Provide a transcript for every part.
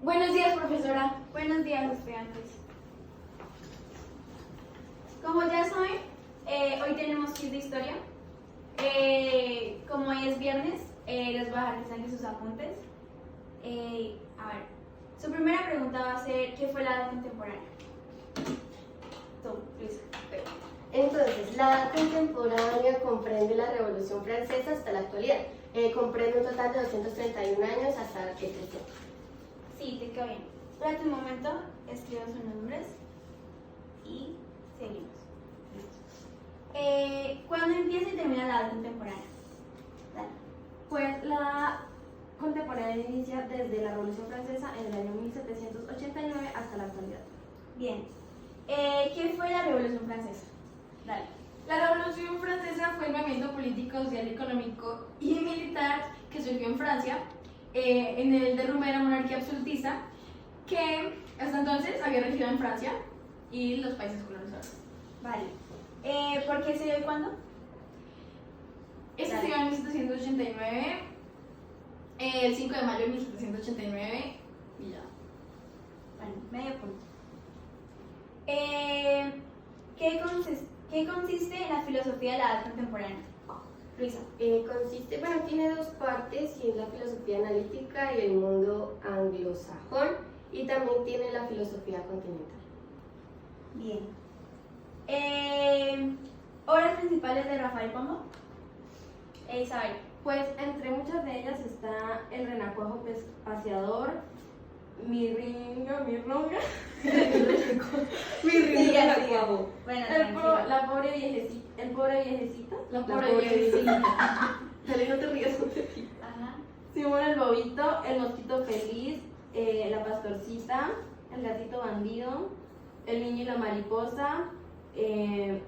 Buenos días, profesora. Buenos días, estudiantes. Como ya saben, hoy tenemos quiz de historia. Como hoy es viernes, les voy a dejar que saquen sus apuntes. A ver, su primera pregunta va a ser: ¿qué fue la edad contemporánea? Tú, Luisa. Entonces, la edad contemporánea comprende la Revolución Francesa hasta la actualidad. Comprende un total de 231 años hasta que 300. Sí, te quedó bien. Espérate un momento, escribo sus nombres y seguimos. ¿Cuándo empieza y termina la edad contemporánea? Dale. Pues la contemporánea inicia desde la Revolución Francesa en el año 1789 hasta la actualidad. Bien. ¿Qué fue la Revolución Francesa? Dale. La Revolución Francesa fue el movimiento político, social, económico y militar que surgió en Francia en el derrumbe de la monarquía absolutista que hasta entonces había regido en Francia y los países colonizados. Vale. ¿Por qué se dio y cuándo? Este se dio en 1789, el 5 de mayo de 1789 y ya. Bueno, medio punto. ¿Qué consiste en la filosofía de la edad contemporánea? Luisa. Tiene dos partes, y es la filosofía analítica y el mundo anglosajón, y también tiene la filosofía continental. Bien. ¿Obras principales de Rafael Pombo? Isabel. Pues entre muchas de ellas está El Renacuajo Paseador, Mi Ringa, Mi Ronga, Mi Ringa, Renacuajo. Bueno, El pobre viejecito, La pobre viejecita. Dale, no te rías, no te rías. Ajá. Simón el Bobito, El Mosquito Feliz, La Pastorcita, El Gatito Bandido, El Niño y la Mariposa, En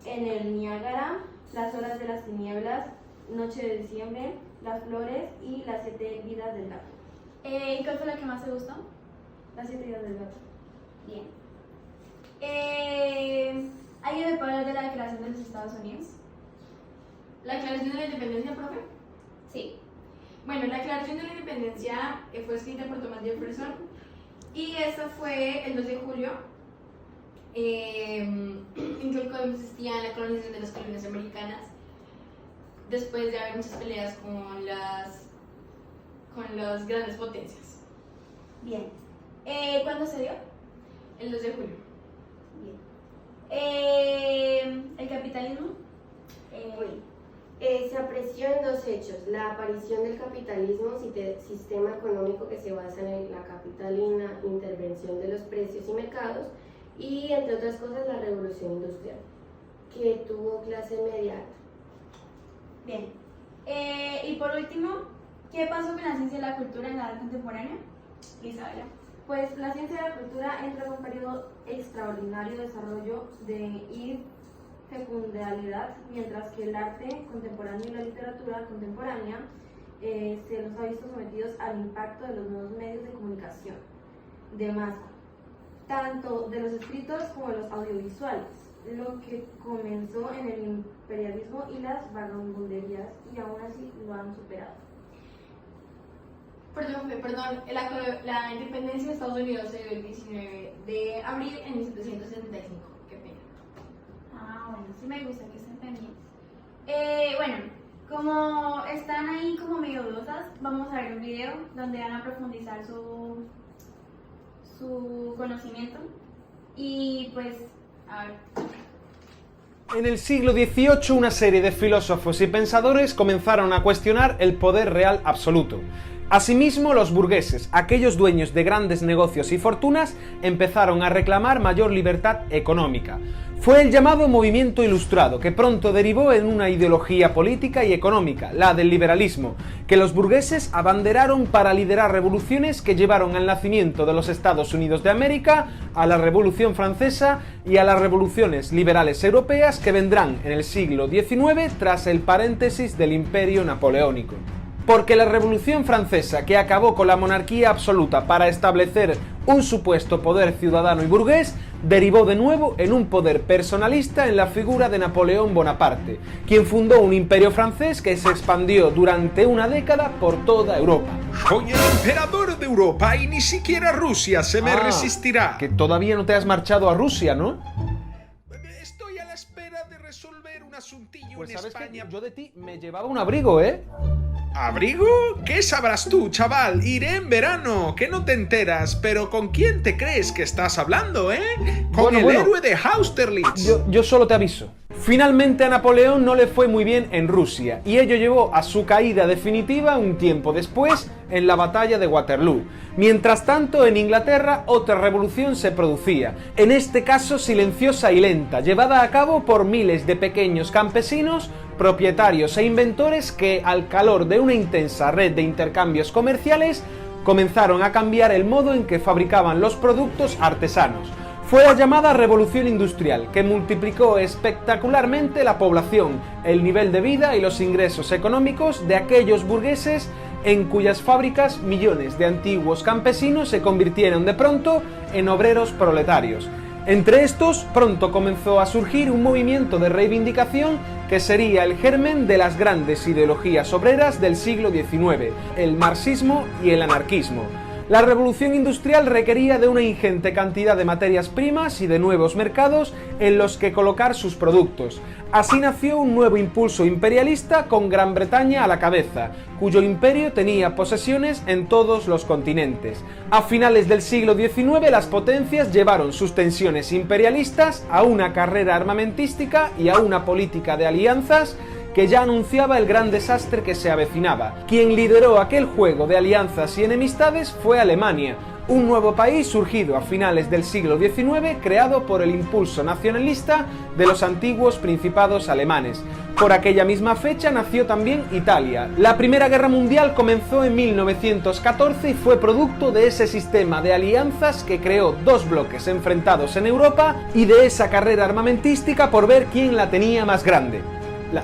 el Niágara, Las Horas de las Tinieblas, Noche de Diciembre, Las Flores y Las 7 Vidas del Gato. ¿Y cuál fue la que más te gustó? Las 7 Vidas del Gato. Bien. ¿Alguien me puede hablar de la Declaración de los Estados Unidos? ¿La Declaración de la Independencia, profe? Sí. Bueno, la Declaración de la Independencia fue escrita por Thomas Jefferson y eso fue el 2 de julio, en que el consistía en la colonización de las colonias americanas después de haber muchas peleas con las grandes potencias. Bien. ¿Cuándo se dio? El 2 de julio. Bien. ¿El capitalismo? Se apreció en dos hechos: la aparición del capitalismo, sistema económico que se basa en la capital y la intervención de los precios y mercados, y entre otras cosas la revolución industrial, que tuvo clase media alta. Bien. Y por último, ¿qué pasó con la ciencia y la cultura en la edad contemporánea? Isabela. Pues la ciencia y la cultura entra en un periodo extraordinario de desarrollo y fecundalidad, mientras que el arte contemporáneo y la literatura contemporánea se los ha visto sometidos al impacto de los nuevos medios de comunicación de masa, tanto de los escritos como de los audiovisuales, lo que comenzó en el imperialismo y las vagabunderías, y aún así lo han superado. Perdón, la independencia de Estados Unidos se dio el 19 de abril en 1775. Qué pena. Ah, bueno, sí me gusta que estén pendientes. Bueno, como están ahí como medio dudosas, vamos a ver un video donde van a profundizar su conocimiento. Y pues, a ver. En el siglo XVIII, una serie de filósofos y pensadores comenzaron a cuestionar el poder real absoluto. Asimismo, los burgueses, aquellos dueños de grandes negocios y fortunas, empezaron a reclamar mayor libertad económica. Fue el llamado movimiento ilustrado, que pronto derivó en una ideología política y económica, la del liberalismo, que los burgueses abanderaron para liderar revoluciones que llevaron al nacimiento de los Estados Unidos de América, a la Revolución Francesa y a las revoluciones liberales europeas que vendrán en el siglo XIX tras el paréntesis del Imperio Napoleónico. Porque la Revolución Francesa, que acabó con la monarquía absoluta para establecer Un supuesto poder ciudadano y burgués derivó de nuevo en un poder personalista en la figura de Napoleón Bonaparte, quien fundó un imperio francés que se expandió durante una década por toda Europa. Soy el emperador de Europa y ni siquiera Rusia se me resistirá. Que todavía no te has marchado a Rusia, ¿no? Estoy a la espera de resolver un asuntillo Pues en sabes España. que yo de ti me llevaba un abrigo, ¿eh? ¿Abrigo? ¿Qué sabrás tú, chaval? Iré en verano, que no te enteras, pero ¿con quién te crees que estás hablando, Con el héroe de Austerlitz. Yo solo te aviso. Finalmente a Napoleón no le fue muy bien en Rusia, y ello llevó a su caída definitiva un tiempo después en la batalla de Waterloo. Mientras tanto, en Inglaterra otra revolución se producía, en este caso silenciosa y lenta, llevada a cabo por miles de pequeños campesinos, propietarios e inventores que, al calor de una intensa red de intercambios comerciales, comenzaron a cambiar el modo en que fabricaban los productos artesanos. Fue la llamada Revolución Industrial, que multiplicó espectacularmente la población, el nivel de vida y los ingresos económicos de aquellos burgueses en cuyas fábricas millones de antiguos campesinos se convirtieron de pronto en obreros proletarios. Entre estos, pronto comenzó a surgir un movimiento de reivindicación que sería el germen de las grandes ideologías obreras del siglo XIX, el marxismo y el anarquismo. La revolución industrial requería de una ingente cantidad de materias primas y de nuevos mercados en los que colocar sus productos. Así nació un nuevo impulso imperialista con Gran Bretaña a la cabeza, cuyo imperio tenía posesiones en todos los continentes. A finales del siglo XIX las potencias llevaron sus tensiones imperialistas a una carrera armamentística y a una política de alianzas que ya anunciaba el gran desastre que se avecinaba. Quien lideró aquel juego de alianzas y enemistades fue Alemania, un nuevo país surgido a finales del siglo XIX, creado por el impulso nacionalista de los antiguos principados alemanes. Por aquella misma fecha nació también Italia. La Primera Guerra Mundial comenzó en 1914 y fue producto de ese sistema de alianzas que creó dos bloques enfrentados en Europa y de esa carrera armamentística por ver quién la tenía más grande.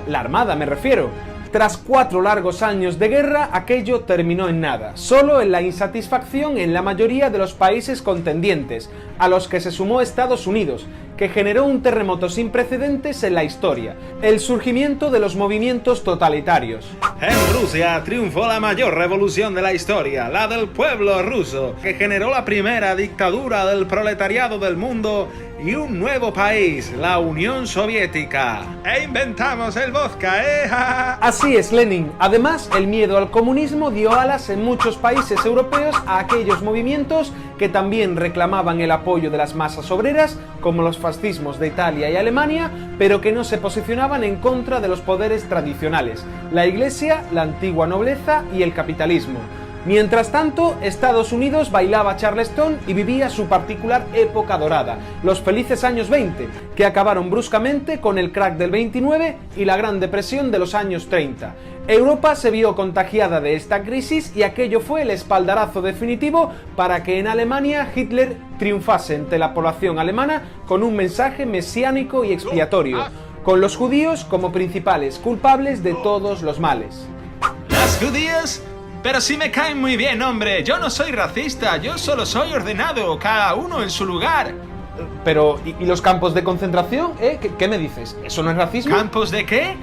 La Armada me refiero. Tras 4 largos años de guerra, aquello terminó en nada, solo en la insatisfacción en la mayoría de los países contendientes, a los que se sumó Estados Unidos, que generó un terremoto sin precedentes en la historia, el surgimiento de los movimientos totalitarios. En Rusia triunfó la mayor revolución de la historia, la del pueblo ruso, que generó la primera dictadura del proletariado del mundo y un nuevo país, la Unión Soviética. E inventamos el vodka, Así es, Lenin. Además, el miedo al comunismo dio alas en muchos países europeos a aquellos movimientos que también reclamaban el apoyo de las masas obreras, como los fascismos de Italia y Alemania, pero que no se posicionaban en contra de los poderes tradicionales, la Iglesia, la antigua nobleza y el capitalismo. Mientras tanto, Estados Unidos bailaba Charleston y vivía su particular época dorada, los felices años 20, que acabaron bruscamente con el crack del 29 y la Gran Depresión de los años 30. Europa se vio contagiada de esta crisis y aquello fue el espaldarazo definitivo para que en Alemania Hitler triunfase ante la población alemana con un mensaje mesiánico y expiatorio, con los judíos como principales culpables de todos los males. ¿Las judías? Pero sí me caen muy bien, hombre. Yo no soy racista, yo solo soy ordenado, cada uno en su lugar. Pero, ¿y los campos de concentración? ¿Qué me dices? ¿Eso no es racismo? ¿Campos de qué?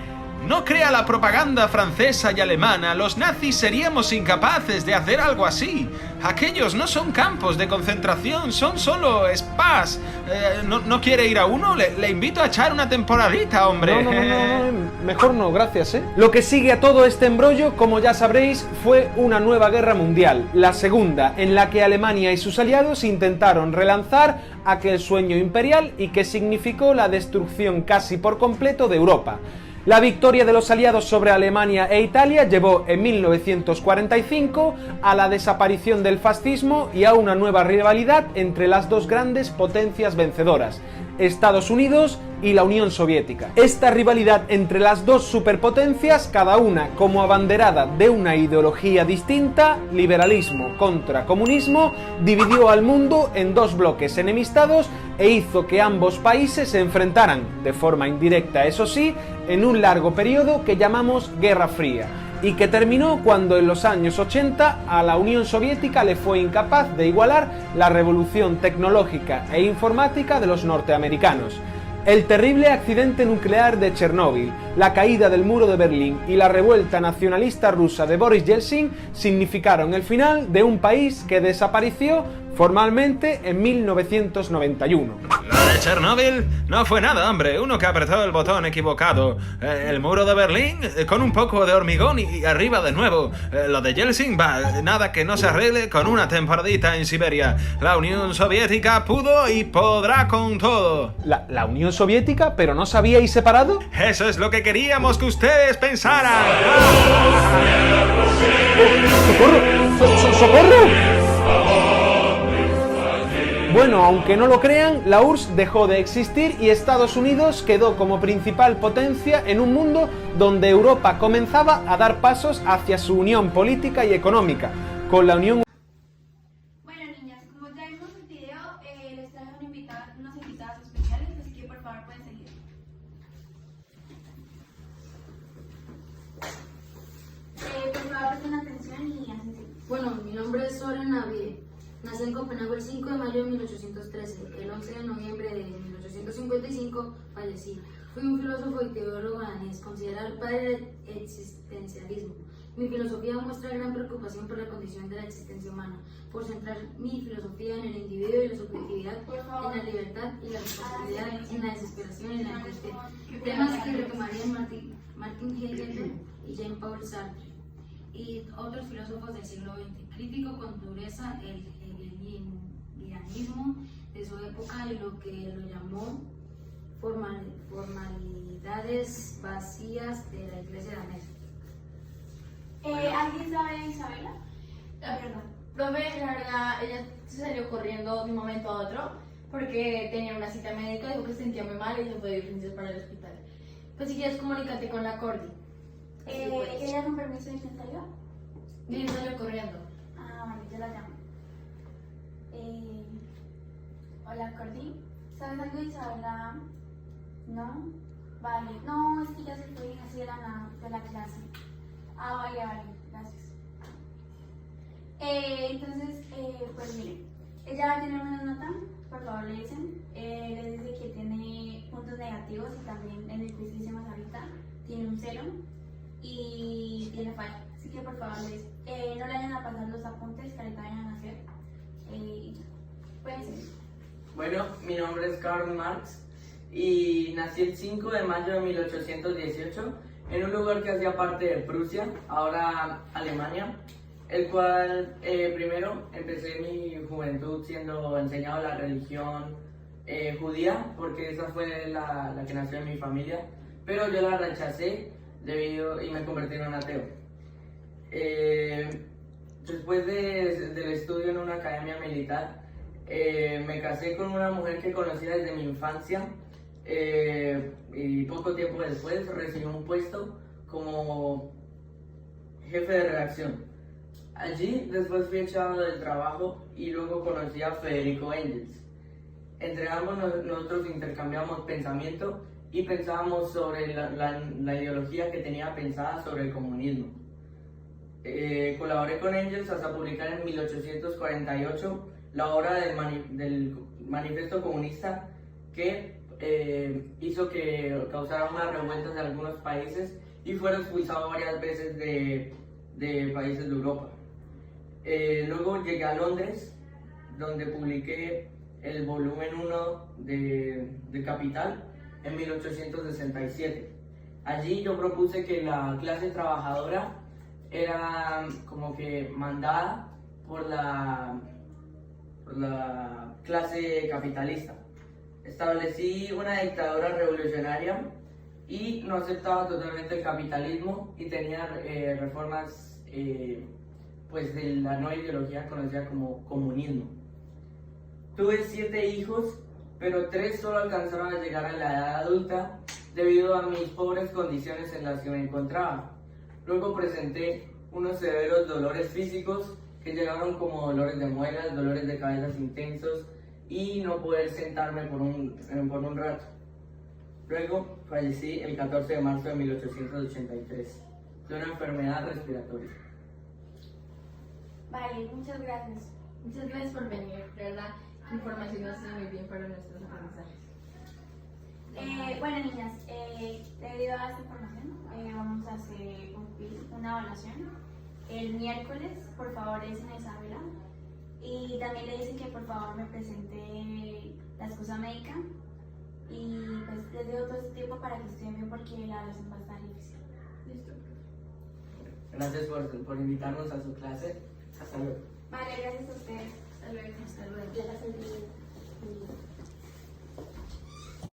No crea la propaganda francesa y alemana, los nazis seríamos incapaces de hacer algo así. Aquellos no son campos de concentración, son solo spas. ¿No quiere ir a uno? Le invito a echar una temporadita, hombre. No, mejor no, gracias, Lo que sigue a todo este embrollo, como ya sabréis, fue una nueva guerra mundial, la segunda, en la que Alemania y sus aliados intentaron relanzar aquel sueño imperial y que significó la destrucción casi por completo de Europa. La victoria de los aliados sobre Alemania e Italia llevó en 1945 a la desaparición del fascismo y a una nueva rivalidad entre las dos grandes potencias vencedoras, Estados Unidos y la Unión Soviética. Esta rivalidad entre las dos superpotencias, cada una como abanderada de una ideología distinta, liberalismo contra comunismo, dividió al mundo en dos bloques enemistados e hizo que ambos países se enfrentaran, de forma indirecta eso sí, en un largo periodo que llamamos Guerra Fría. y que terminó cuando en los años 80 a la Unión Soviética le fue incapaz de igualar la revolución tecnológica e informática de los norteamericanos. El terrible accidente nuclear de Chernóbil, la caída del muro de Berlín y la revuelta nacionalista rusa de Boris Yeltsin significaron el final de un país que desapareció formalmente en 1991. Lo de Chernóbil no fue nada, hombre. Uno que apretó el botón equivocado. El muro de Berlín con un poco de hormigón y arriba de nuevo. Lo de Yeltsin, nada que no se arregle con una temporadita en Siberia. La Unión Soviética pudo y podrá con todo. ¿La Unión Soviética? ¿Pero no se habíais separado? Eso es lo que queríamos que ustedes pensaran. ¡Socorro! ¡Socorro! Bueno, aunque no lo crean, la URSS dejó de existir y Estados Unidos quedó como principal potencia en un mundo donde Europa comenzaba a dar pasos hacia su unión política y económica, con la Unión. Bueno, niñas, como ya vimos el video, les traje unas invitadas especiales, así que por favor pueden seguir. Por favor presten atención y hacen así. Bueno, mi nombre es Soren Navie. Nací en Copenhague el 5 de mayo de 1813. El 11 de noviembre de 1855 fallecí. Fui un filósofo y teólogo danés, considerado el padre del existencialismo. Mi filosofía muestra gran preocupación por la condición de la existencia humana, por centrar mi filosofía en el individuo y la subjetividad, en la libertad y la responsabilidad, en la desesperación y en la angustia. Temas que retomarían Martin Heidegger y Jean-Paul Sartre y otros filósofos del siglo XX. Crítico con dureza el hegelianismo de su época y lo que lo llamó formalidades vacías de la iglesia danesa. ¿Alguien sabe, Isabela? Perdón. Profe, la verdad, ella se salió corriendo de un momento a otro porque tenía una cita médica, dijo que se sentía muy mal y se fue de urgencias para el hospital. Pues si quieres, comunícate con la Cordi. ¿Ella con permiso de quién salió? Y salió corriendo. Ah, vale, yo la llamo. Hola, Cordy. ¿Sabes algo de Isabela? ¿No? Vale. No, es que ya se fue así de la clase. Ah, vale, gracias. Entonces, pues miren, ella va a tener una nota, por favor le dicen. Le dice que tiene puntos negativos y también en el quiz que hicimos ahorita tiene un 0 y tiene falla. Así que por favor les no le vayan a pasar los apuntes que ahorita vayan a hacer. Pueden seguir. Bueno, mi nombre es Karl Marx y nací el 5 de mayo de 1818 en un lugar que hacía parte de Prusia, ahora Alemania, el cual primero empecé mi juventud siendo enseñado la religión judía, porque esa fue la que nació en mi familia, pero yo la rechacé y me convertí en un ateo. Después del estudio en una academia militar, me casé con una mujer que conocía desde mi infancia y poco tiempo después recibí un puesto como jefe de redacción. Allí después fui echado del trabajo y luego conocí a Federico Engels. Entre ambos nosotros intercambiamos pensamiento y pensábamos sobre la ideología que tenía pensada sobre el comunismo. Colaboré con Engels hasta publicar en 1848 la obra del Manifiesto Comunista, que hizo que causara unas revueltas en algunos países y fuera expulsado varias veces de países de Europa. Luego llegué a Londres, donde publiqué el volumen 1 de Capital en 1867. Allí yo propuse que la clase trabajadora era como que mandada por la clase capitalista. Establecí una dictadura revolucionaria y no aceptaba totalmente el capitalismo y tenía reformas pues de la nueva ideología conocida como comunismo. Tuve 7 hijos, pero 3 solo alcanzaron a llegar a la edad adulta debido a mis pobres condiciones en las que me encontraba. Luego presenté unos severos dolores físicos que llegaron como dolores de muelas, dolores de cabeza intensos y no poder sentarme por un rato. Luego fallecí el 14 de marzo de 1883. de una enfermedad respiratoria. Vale, muchas gracias. Muchas gracias por venir, de verdad, la información nos hace muy bien para nuestros aprendizajes. Bueno, niñas, debido a esta información, vamos a hacer un quiz, una evaluación. El miércoles, por favor, es en Isabela. Y también le dicen que por favor me presente la excusa médica. Y pues les dejo todo este tiempo para que estudien bien porque la evaluación va a estar difícil. Listo. Gracias por invitarnos a su clase. Hasta luego. Vale, gracias a